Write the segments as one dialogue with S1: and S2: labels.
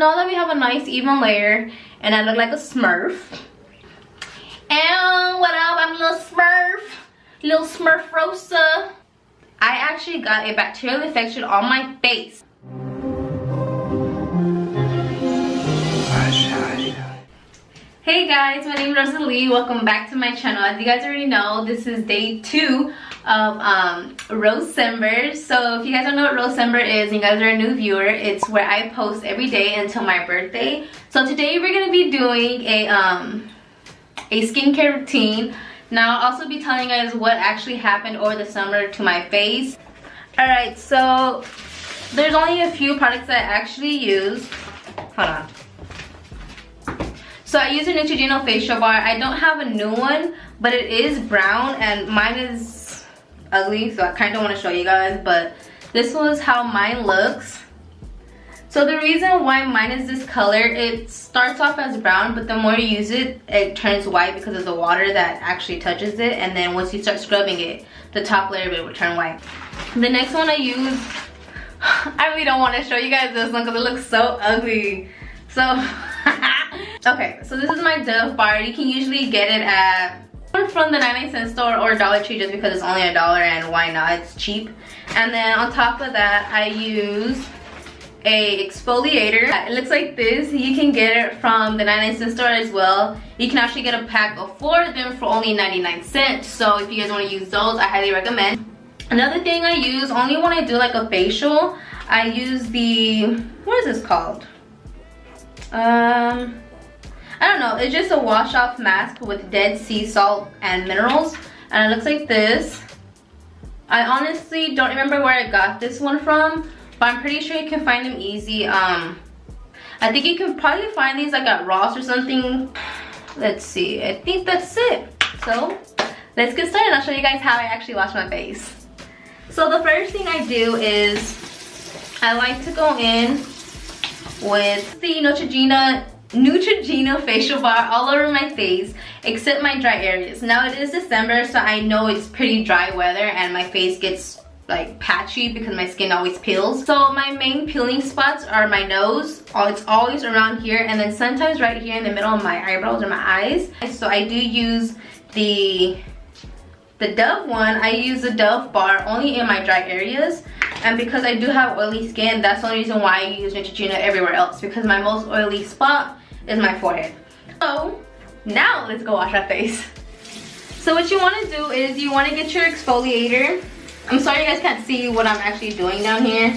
S1: Now that we have a nice even layer and I look like a smurf. And what up, I'm a little smurf rosa. I actually got a bacterial infection on my face. Hey guys, my name is Rosalie. Welcome back to my channel. As you guys already know, this is day 2 of Rosember. So if you guys don't know what Rosember is and you guys are a new viewer, it's where I post every day until my birthday. So today we're gonna be doing a skincare routine. Now I'll also be telling you guys what actually happened over the summer to my face. Alright, so there's only a few products that I actually use. Hold on. So I use a Neutrogena facial bar. I don't have a new one, but it is brown and mine is ugly, so I kind of want to show you guys, but this was how mine looks. So the reason why mine is this color, it starts off as brown, but the more you use it, it turns white because of the water that actually touches it, and then once you start scrubbing it, the top layer of it will turn white. The next one I use, I really don't want to show you guys this one because it looks so ugly. So, okay, so this is my Dove bar. You can usually get it at from the 99-cent store or Dollar Tree just because it's only $1 and why not, it's cheap. And then on top of that, I use a exfoliator. It looks like this. You can get it from the 99-cent store as well. You can actually get a pack of 4 of them for only 99 cents. So if you guys want to use those, I highly recommend. Another thing I use only when I do like a facial, I use the, what is this called? I don't know, it's just a wash off mask with Dead Sea salt and minerals, and it looks like this. I honestly don't remember where I got this one from, but I'm pretty sure you can find them easy. I think you can probably find these like at Ross or something. Let's see, I think that's it. So let's get started. I'll show you guys how I actually wash my face. So the first thing I do is I like to go in with the Neutrogena facial bar all over my face except my dry areas. Now it is December, so I know it's pretty dry weather and my face gets like patchy because my skin always peels. So my main peeling spots are my nose. It's always around here, and then sometimes right here in the middle of my eyebrows or my eyes. So I do use the Dove one. I use the Dove bar only in my dry areas, and because I do have oily skin, that's the only reason why I use Neutrogena everywhere else, because my most oily spot is my forehead. So now let's go wash our face. So what you want to do is you want to get your exfoliator. I'm sorry you guys can't see what I'm actually doing down here.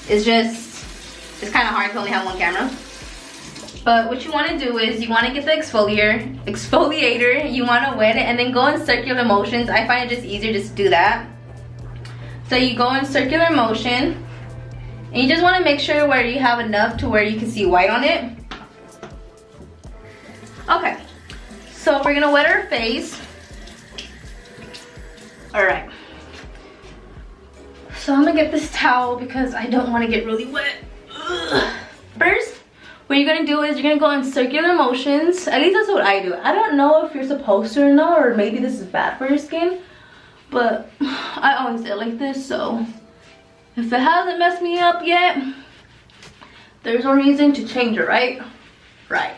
S1: It's kind of hard to only have one camera. But what you want to do is you want to get the exfoliator, you want to wet it and then go in circular motions. I find it just easier just to do that. So you go in circular motion and you just want to make sure where you have enough to where you can see white on it. Okay, so we're gonna wet our face. Alright, so I'm gonna get this towel because I don't want to get really wet. Ugh. First, what you're gonna do is you're gonna go in circular motions. At least that's what I do. I don't know if you're supposed to or not, or maybe this is bad for your skin, but I always do it like this. So if it hasn't messed me up yet, there's no reason to change it, right? Right.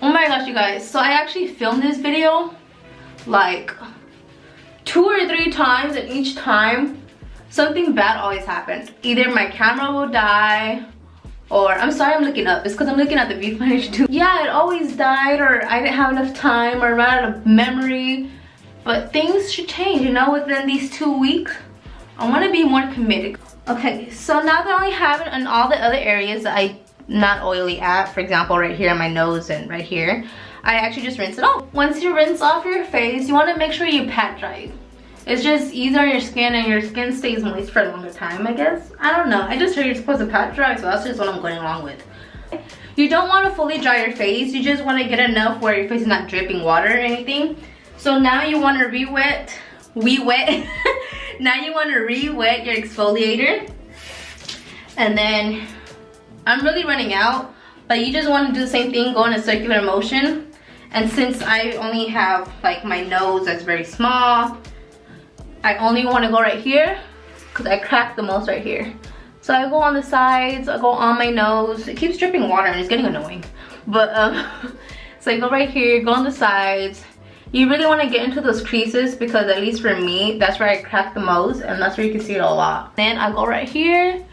S1: Oh my gosh, you guys, so I actually filmed this video like 2 or 3 times, and each time something bad always happens. Either my camera will die, or I'm sorry I'm looking up, it's because I'm looking at the viewfinder too. Yeah, it always died, or I didn't have enough time, or ran out of memory. But things should change, you know, within these 2 weeks. I want to be more committed. Okay, so now that I only have it in all the other areas that I'm not oily at, for example right here on my nose and right here, I actually just rinse it off. Once you rinse off your face, you want to make sure you pat dry it. It's just easier on your skin, and your skin stays moist for a longer time, I guess. I don't know, I just heard you're supposed to pat dry, so that's just what I'm going along with. You don't want to fully dry your face, you just want to get enough where your face is not dripping water or anything. So now you want to now you want to re-wet your exfoliator, and then I'm really running out, but you just want to do the same thing, go in a circular motion. And since I only have like my nose that's very small, I only want to go right here because I crack the most right here. So I go on the sides, I go on my nose. It keeps dripping water and it's getting annoying. But so I go right here, go on the sides. You really want to get into those creases because at least for me, that's where I crack the most and that's where you can see it a lot. Then I go right here.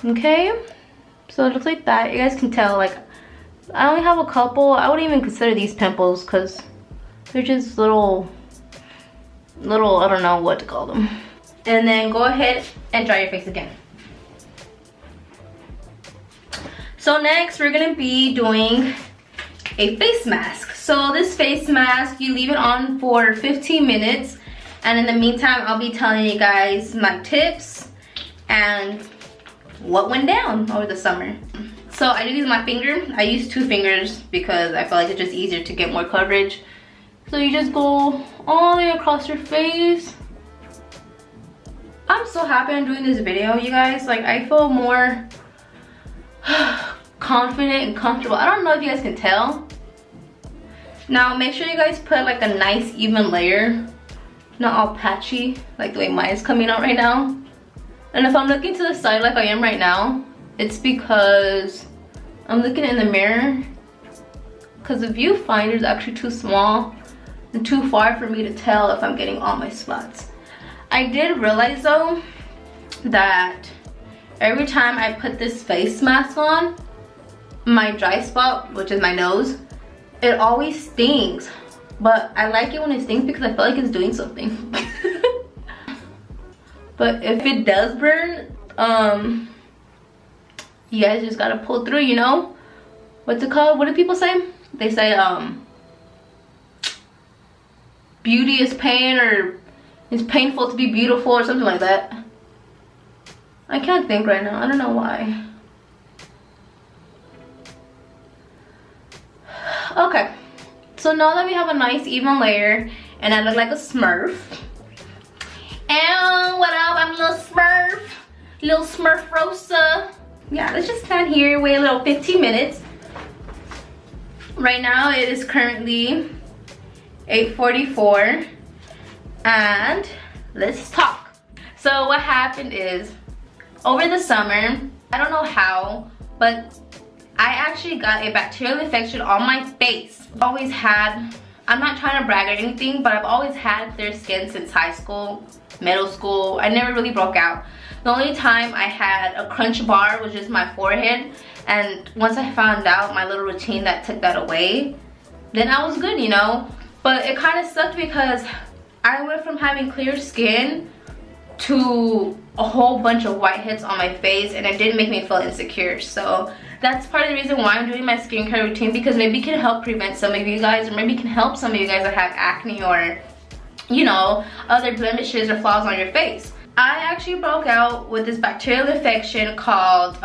S1: Okay, so it looks like that. You guys can tell, like, I only have a couple. I wouldn't even consider these pimples because they're just little, I don't know what to call them. And then go ahead and dry your face again. So next we're gonna be doing a face mask. So this face mask, you leave it on for 15 minutes. And in the meantime, I'll be telling you guys my tips and what went down over the summer. So I did use my finger. I used 2 fingers because I feel like it's just easier to get more coverage. So you just go all the way across your face. I'm so happy I'm doing this video, you guys. Like, I feel more confident and comfortable. I don't know if you guys can tell. Now make sure you guys put like a nice even layer, not all patchy like the way mine is coming out right now. And if I'm looking to the side like I am right now, it's because I'm looking in the mirror because the viewfinder is actually too small and too far for me to tell if I'm getting all my spots. I did realize though that every time I put this face mask on, my dry spot, which is my nose, it always stings. But I like it when it stings because I feel like it's doing something. But if it does burn, you guys just gotta pull through, you know? What's it called? What do people say? They say beauty is pain, or it's painful to be beautiful, or something like that. I can't think right now. I don't know why. Okay, so now that we have a nice even layer and I look like a smurf. And what up? I'm a little smurf rosa. Yeah, let's just stand here, wait a little 15 minutes. Right now it is currently 8:44 and let's talk. So what happened is, over the summer, I don't know how, but I actually got a bacterial infection on my face. Always had, I'm not trying to brag or anything, but I've always had clear skin since high school, middle school. I never really broke out. The only time I had a crunch bar was just my forehead, and once I found out my little routine that took that away, then I was good, you know? But it kind of sucked because I went from having clear skin to a whole bunch of whiteheads on my face, and it did make me feel insecure. So that's part of the reason why I'm doing my skincare routine, because maybe it can help prevent some of you guys, or maybe it can help some of you guys that have acne or, you know, other blemishes or flaws on your face. I actually broke out with this bacterial infection called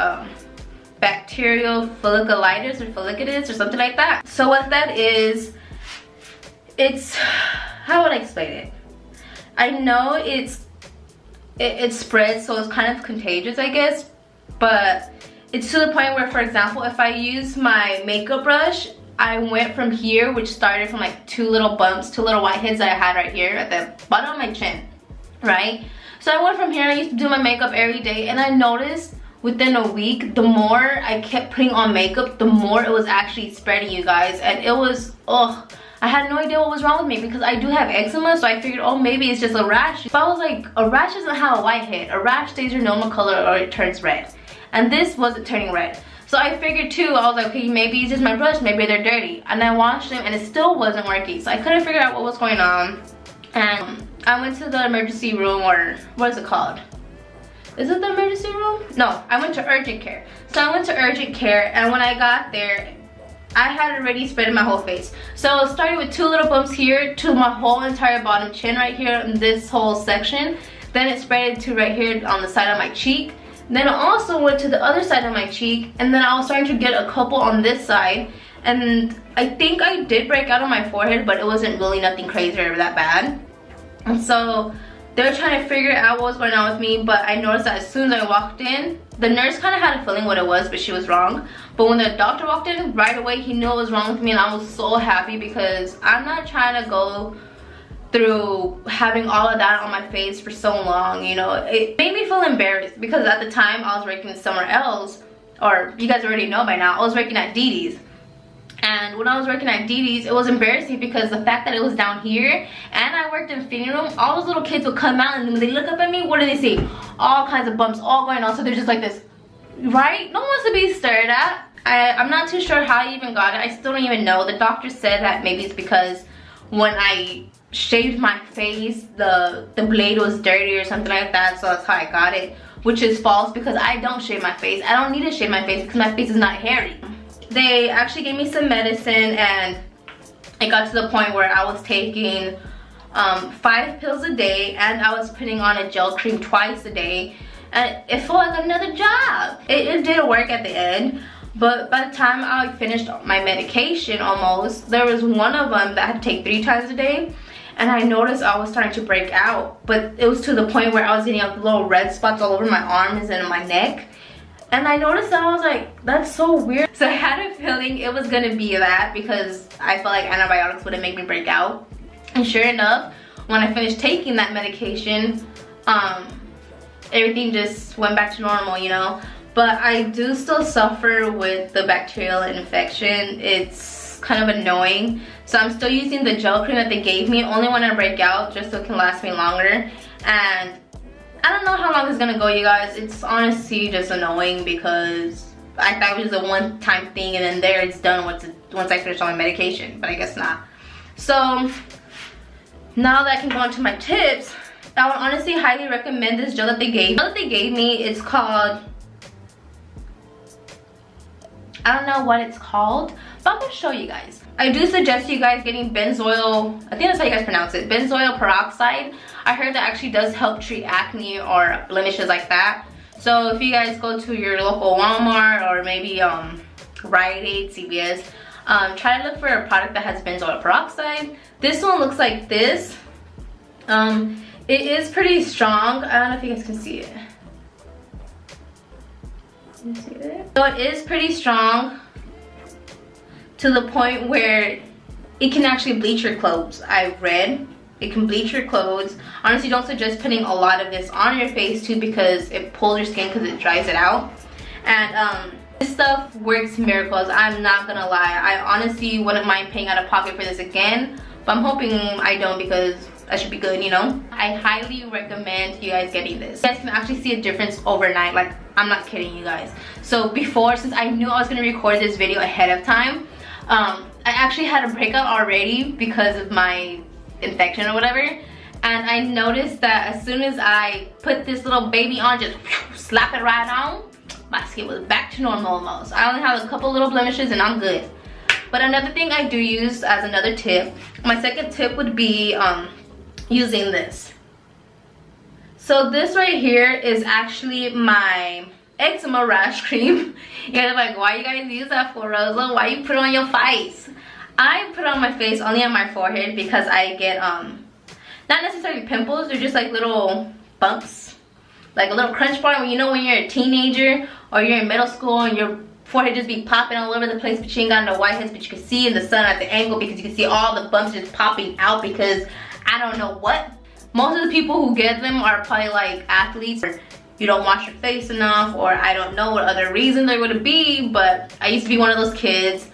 S1: bacterial folliculitis or folliculitis or something like that. So what that is, it's, how would I explain it? I know it spreads, so it's kind of contagious, I guess, but it's to the point where, for example, if I use my makeup brush, I went from here, which started from like 2 little bumps, 2 little whiteheads that I had right here at the bottom of my chin, right? So I went from here. I used to do my makeup every day, and I noticed within a week, the more I kept putting on makeup, the more it was actually spreading, you guys. And it was, ugh, I had no idea what was wrong with me because I do have eczema, so I figured, oh, maybe it's just a rash. But I was like, a rash doesn't have a whitehead. A rash stays your normal color or it turns red. And this wasn't turning red. So I figured too, I was like, okay, maybe it's just my brush, maybe they're dirty. And I washed them and it still wasn't working. So I couldn't figure out what was going on. And I went to the emergency room, or what is it called? Is it the emergency room? No, I went to urgent care. So I went to urgent care, and when I got there, I had already spread my whole face. So it started with 2 little bumps here to my whole entire bottom chin right here in this whole section. Then it spread to right here on the side of my cheek. Then it also went to the other side of my cheek, and then I was starting to get a couple on this side. And I think I did break out on my forehead, but it wasn't really nothing crazy or that bad. And so they were trying to figure out what was going on with me, but I noticed that as soon as I walked in, the nurse kind of had a feeling what it was, but she was wrong. But when the doctor walked in, right away he knew what was wrong with me, and I was so happy because I'm not trying to go through having all of that on my face for so long, you know. It made me feel embarrassed because at the time I was working somewhere else, or you guys already know by now, I was working at Didi's. And when I was working at Didi's, it was embarrassing because the fact that it was down here and I worked in fitting room, all those little kids would come out and when they look up at me, what do they see? All kinds of bumps all going on. So they're just like this, right? No one wants to be stared at. I'm not too sure how I even got it. I still don't even know. The doctor said that maybe it's because when I shaved my face, the blade was dirty or something like that. So that's how I got it, which is false because I don't shave my face. I don't need to shave my face because my face is not hairy. They actually gave me some medicine and it got to the point where I was taking 5 pills a day and I was putting on a gel cream twice a day, and it felt like another job. It did work at the end, but by the time I finished my medication almost, there was one of them that I had to take 3 times a day, and I noticed I was starting to break out, but it was to the point where I was getting like little red spots all over my arms and my neck. And I noticed that I was like, that's so weird. So I had a feeling it was gonna be that because I felt like antibiotics wouldn't make me break out. And sure enough, when I finished taking that medication, everything just went back to normal, you know. But I do still suffer with the bacterial infection. It's kind of annoying. So I'm still using the gel cream that they gave me, only when I break out, just so it can last me longer. And I don't know how long it's gonna go, you guys. It's honestly just annoying because I thought it was a one-time thing and then there it's done once I finish all my medication, but I guess not. So now that I can go into my tips, I would honestly highly recommend this gel that they gave me. The gel that they gave me is called, I don't know what it's called, but I'm gonna show you guys. I do suggest you guys getting benzoyl, I think that's how you guys pronounce it, benzoyl peroxide. I heard that actually does help treat acne or blemishes like that. So if you guys go to your local Walmart or maybe Rite Aid, CVS, try to look for a product that has benzoyl peroxide. This one looks like this. It is pretty strong. I don't know if you guys can see it. Can you see it? So it is pretty strong to the point where it can actually bleach your clothes. I've read it can bleach your clothes. Honestly, don't suggest putting a lot of this on your face too because it pulls your skin because it dries it out. And this stuff works miracles. I'm not gonna lie. I honestly wouldn't mind paying out of pocket for this again, but I'm hoping I don't because I should be good, you know. I highly recommend you guys getting this. You guys can actually see a difference overnight. Like, I'm not kidding you guys. So before, since I knew I was gonna record this video ahead of time, I actually had a breakout already because of my infection or whatever, and I noticed that as soon as I put this little baby on, just slap it right on, my skin was back to normal almost. I only have a couple little blemishes and I'm good. But another thing I do use as another tip, my second tip would be using this. So this right here is actually my eczema rash cream. You're like, why you guys use that for, Rosa? Why you put it on your face? I put it on my face, only on my forehead, because I get not necessarily pimples, they're just like little bumps, like a little crunch bar. You know, when you're a teenager or you're in middle school and your forehead just be popping all over the place, but you ain't got no whiteheads, but you can see in the sun at the angle because you can see all the bumps just popping out because I don't know what. Most of the people who get them are probably like athletes, or you don't wash your face enough, or I don't know what other reason there would be, but I used to be one of those kids.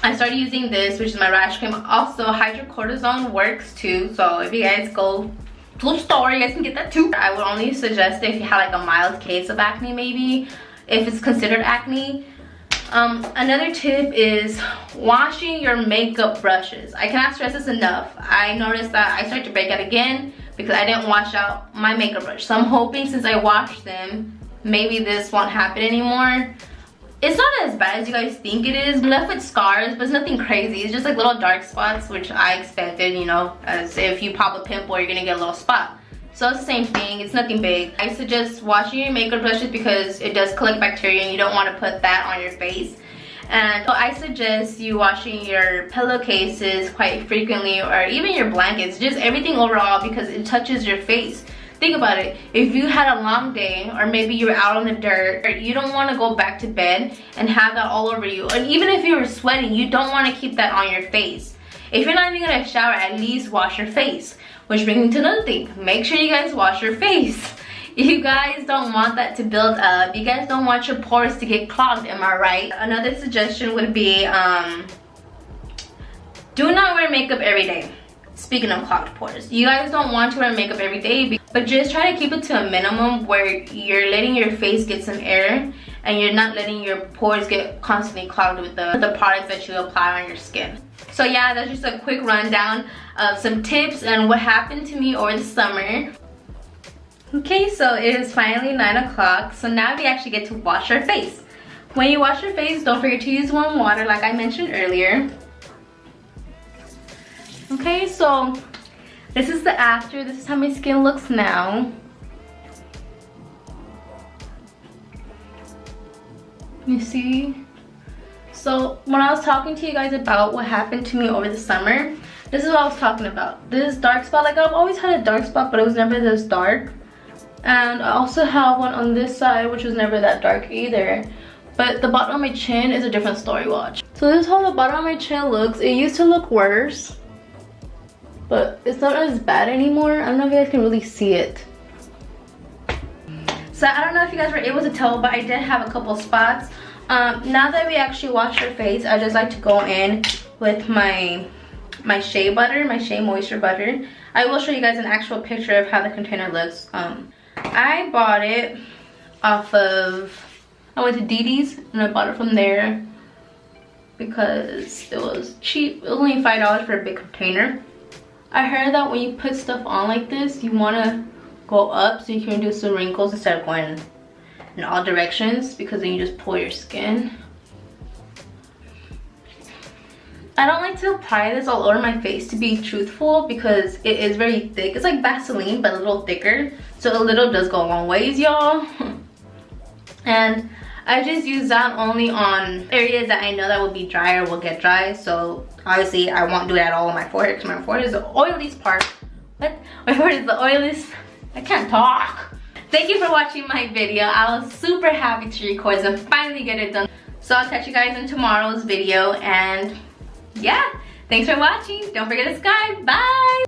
S1: I started using this, which is my rash cream. Also, hydrocortisone works too, so if you guys go to the store, you guys can get that too. I would only suggest it if you have like a mild case of acne, maybe, if it's considered acne. Another tip is washing your makeup brushes. I cannot stress this enough. I noticed that I started to break out again because I didn't wash out my makeup brush. So I'm hoping since I washed them, maybe this won't happen anymore. It's not as bad as you guys think it is. I'm left with scars, but it's nothing crazy. It's just like little dark spots, which I expected, you know, as if you pop a pimple, you're gonna get a little spot. So it's the same thing, it's nothing big. I suggest washing your makeup brushes because it does collect bacteria and you don't want to put that on your face. And I suggest you washing your pillowcases quite frequently, or even your blankets, just everything overall, because it touches your face. Think about it. If you had a long day, or maybe you were out on the dirt, you don't want to go back to bed and have that all over you. And even if you were sweating, you don't want to keep that on your face. If you're not even gonna shower, at least wash your face. Which brings me to another thing. Make sure you guys wash your face. You guys don't want that to build up. You guys don't want your pores to get clogged, am I right? Another suggestion would be do not wear makeup every day. Speaking of clogged pores, you guys don't want to wear makeup every day, but just try to keep it to a minimum where you're letting your face get some air and you're not letting your pores get constantly clogged with the products that you apply on your skin. So yeah, that's just a quick rundown of some tips and what happened to me over the summer. Okay, so it is finally 9 o'clock, so now we actually get to wash our face. When you wash your face, don't forget to use warm water like I mentioned earlier. Okay, so this is the after. This is how my skin looks now. You see? So when I was talking to you guys about what happened to me over the summer, this is what I was talking about. This dark spot, like I've always had a dark spot, but it was never this dark. And I also have one on this side, which was never that dark either. But the bottom of my chin is a different story, watch. So this is how the bottom of my chin looks. It used to look worse, but it's not as bad anymore. I don't know if you guys can really see it. So I don't know if you guys were able to tell, but I did have a couple spots. Now that we actually washed our face, I just like to go in with my shea butter, my shea moisture butter. I will show you guys an actual picture of how the container looks. I bought it off of, I went to Didi's and I bought it from there because it was cheap. It was only $5 for a big container. I heard that when you put stuff on like this, you want to go up so you can do some wrinkles instead of going in all directions, because then you just pull your skin. I don't like to apply this all over my face, to be truthful, because it is very thick. It's like Vaseline but a little thicker, so a little does go a long ways, y'all. And I just use that only on areas that I know that will be dry or will get dry. So obviously I won't do that all on my forehead, because my forehead is the oiliest part. What? My forehead is the oiliest. I can't talk. Thank you for watching my video. I was super happy to record and finally get it done. So I'll catch you guys in tomorrow's video, and yeah, thanks for watching. Don't forget to subscribe. Bye.